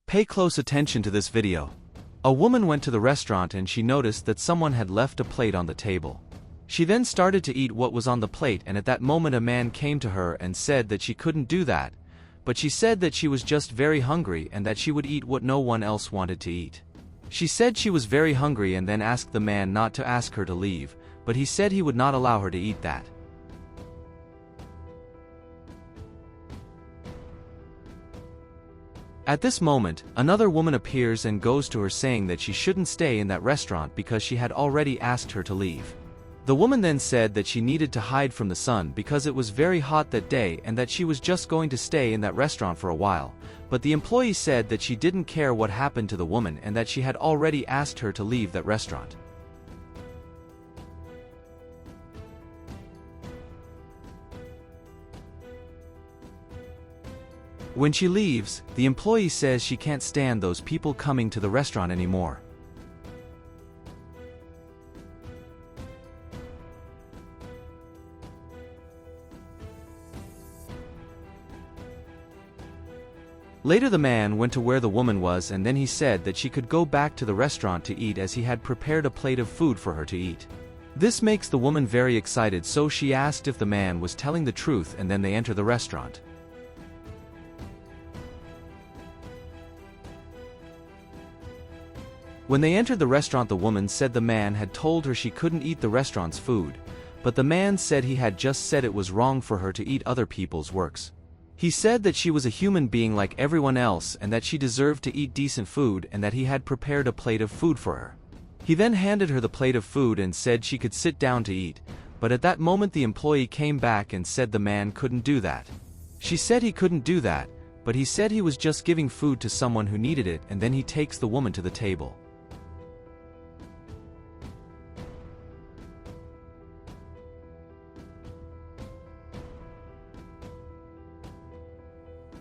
Pay close attention to this video. A woman went to the restaurant and she noticed that someone had left a plate on the table. She then started to eat what was on the plate, and at that moment a man came to her and said that she couldn't do that, but she said that she was just very hungry and that she would eat what no one else wanted to eat. She said she was very hungry and then asked the man not to ask her to leave, but he said he would not allow her to eat that. At this moment, another woman appears and goes to her saying that she shouldn't stay in that restaurant because she had already asked her to leave. The woman then said that she needed to hide from the sun because it was very hot that day and that she was just going to stay in that restaurant for a while, but the employee said that she didn't care what happened to the woman and that she had already asked her to leave that restaurant. When she leaves, the employee says she can't stand those people coming to the restaurant anymore. Later the man went to where the woman was and then he said that she could go back to the restaurant to eat as he had prepared a plate of food for her to eat. This makes the woman very excited, so she asked if the man was telling the truth, and then they enter the restaurant. When they entered the restaurant, the woman said the man had told her she couldn't eat the restaurant's food, but the man said he had just said it was wrong for her to eat other people's works. He said that she was a human being like everyone else and that she deserved to eat decent food and that he had prepared a plate of food for her. He then handed her the plate of food and said she could sit down to eat, but at that moment the employee came back and said the man couldn't do that. She said he couldn't do that, but he said he was just giving food to someone who needed it, and then he takes the woman to the table.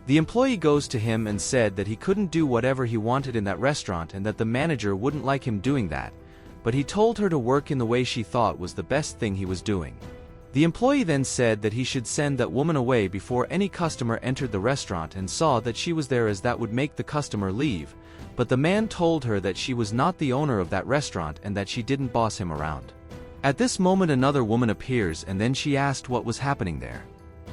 The employee goes to him and said that he couldn't do whatever he wanted in that restaurant and that the manager wouldn't like him doing that, but he told her to work in the way she thought was the best thing he was doing. The employee then said that he should send that woman away before any customer entered the restaurant and saw that she was there, as that would make the customer leave, but the man told her that she was not the owner of that restaurant and that she didn't boss him around. At this moment another woman appears and then she asked what was happening there.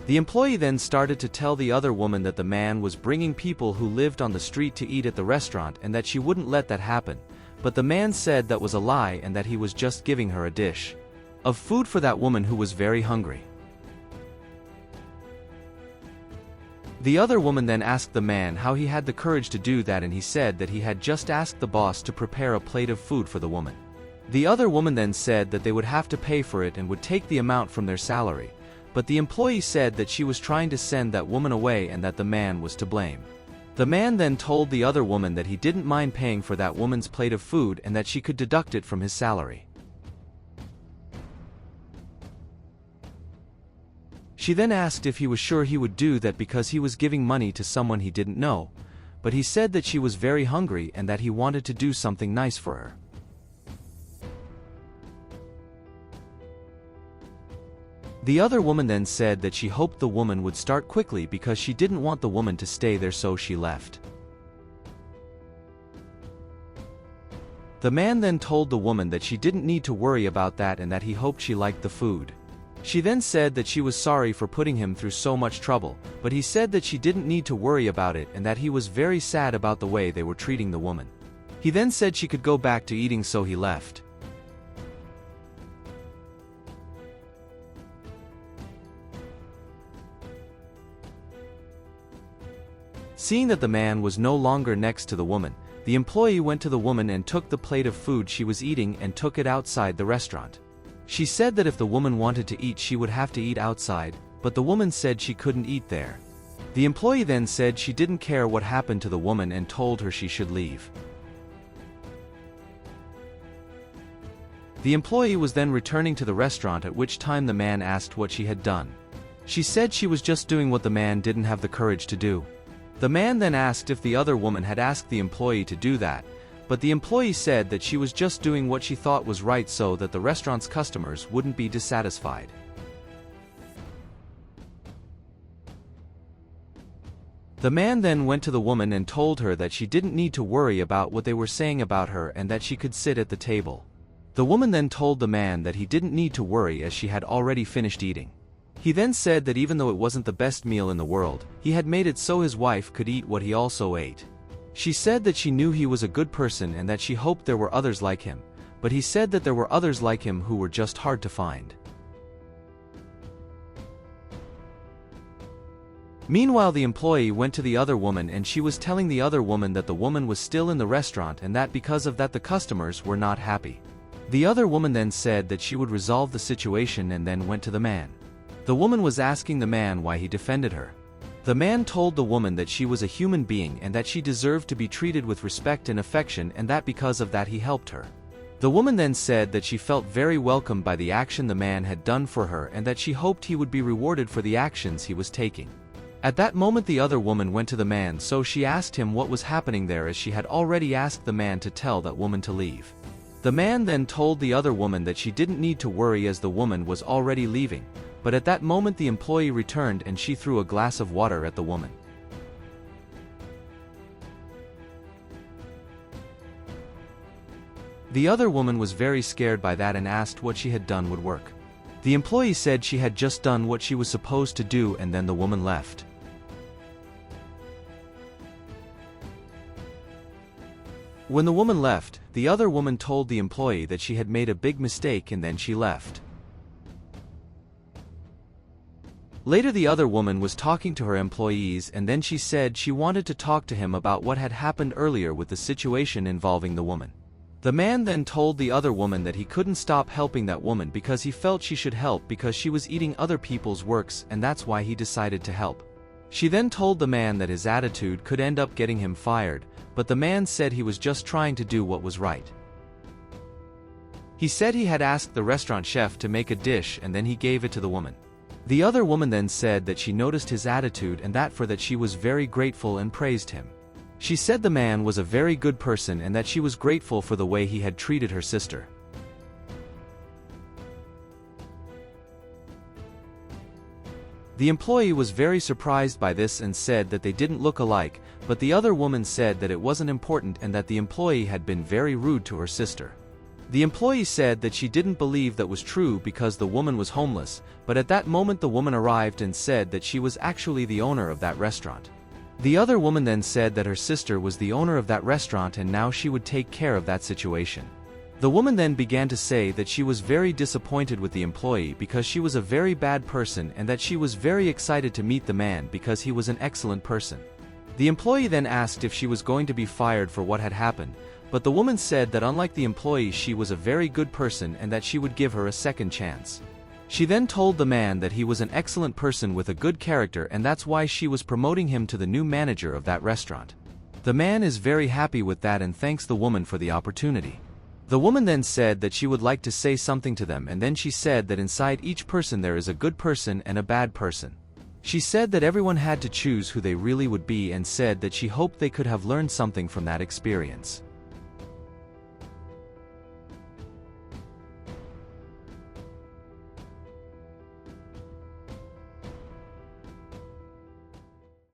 The employee then started to tell the other woman that the man was bringing people who lived on the street to eat at the restaurant and that she wouldn't let that happen, but the man said that was a lie and that he was just giving her a dish of food for that woman who was very hungry. The other woman then asked the man how he had the courage to do that, and he said that he had just asked the boss to prepare a plate of food for the woman. The other woman then said that they would have to pay for it and would take the amount from their salary, but the employee said that she was trying to send that woman away and that the man was to blame. The man then told the other woman that he didn't mind paying for that woman's plate of food and that she could deduct it from his salary. She then asked if he was sure he would do that because he was giving money to someone he didn't know, but he said that she was very hungry and that he wanted to do something nice for her. The other woman then said that she hoped the woman would start quickly because she didn't want the woman to stay there, so she left. The man then told the woman that she didn't need to worry about that and that he hoped she liked the food. She then said that she was sorry for putting him through so much trouble, but he said that she didn't need to worry about it and that he was very sad about the way they were treating the woman. He then said she could go back to eating, so he left. Seeing that the man was no longer next to the woman, the employee went to the woman and took the plate of food she was eating and took it outside the restaurant. She said that if the woman wanted to eat, she would have to eat outside, but the woman said she couldn't eat there. The employee then said she didn't care what happened to the woman and told her she should leave. The employee was then returning to the restaurant, at which time the man asked what she had done. She said she was just doing what the man didn't have the courage to do. The man then asked if the other woman had asked the employee to do that, but the employee said that she was just doing what she thought was right so that the restaurant's customers wouldn't be dissatisfied. The man then went to the woman and told her that she didn't need to worry about what they were saying about her and that she could sit at the table. The woman then told the man that he didn't need to worry as she had already finished eating. He then said that even though it wasn't the best meal in the world, he had made it so his wife could eat what he also ate. She said that she knew he was a good person and that she hoped there were others like him, but he said that there were others like him who were just hard to find. Meanwhile, the employee went to the other woman and she was telling the other woman that the woman was still in the restaurant and that because of that the customers were not happy. The other woman then said that she would resolve the situation and then went to the man. The woman was asking the man why he defended her. The man told the woman that she was a human being and that she deserved to be treated with respect and affection and that because of that he helped her. The woman then said that she felt very welcomed by the action the man had done for her and that she hoped he would be rewarded for the actions he was taking. At that moment the other woman went to the man, so she asked him what was happening there as she had already asked the man to tell that woman to leave. The man then told the other woman that she didn't need to worry as the woman was already leaving, but at that moment the employee returned and she threw a glass of water at the woman. The other woman was very scared by that and asked what she had done would work. The employee said she had just done what she was supposed to do and then the woman left. When the woman left, the other woman told the employee that she had made a big mistake and then she left. Later the other woman was talking to her employees and then she said she wanted to talk to him about what had happened earlier with the situation involving the woman. The man then told the other woman that he couldn't stop helping that woman because he felt she should help because she was eating other people's works and that's why he decided to help. She then told the man that his attitude could end up getting him fired, but the man said he was just trying to do what was right. He said he had asked the restaurant chef to make a dish and then he gave it to the woman. The other woman then said that she noticed his attitude and that for that she was very grateful and praised him. She said the man was a very good person and that she was grateful for the way he had treated her sister. The employee was very surprised by this and said that they didn't look alike, but the other woman said that it wasn't important and that the employee had been very rude to her sister. The employee said that she didn't believe that was true because the woman was homeless, but at that moment the woman arrived and said that she was actually the owner of that restaurant. The other woman then said that her sister was the owner of that restaurant and now she would take care of that situation. The woman then began to say that she was very disappointed with the employee because she was a very bad person and that she was very excited to meet the man because he was an excellent person. The employee then asked if she was going to be fired for what had happened, but the woman said that unlike the employee she was a very good person and that she would give her a second chance. She then told the man that he was an excellent person with a good character and that's why she was promoting him to the new manager of that restaurant. The man is very happy with that and thanks the woman for the opportunity. The woman then said that she would like to say something to them and then she said that inside each person there is a good person and a bad person. She said that everyone had to choose who they really would be and said that she hoped they could have learned something from that experience.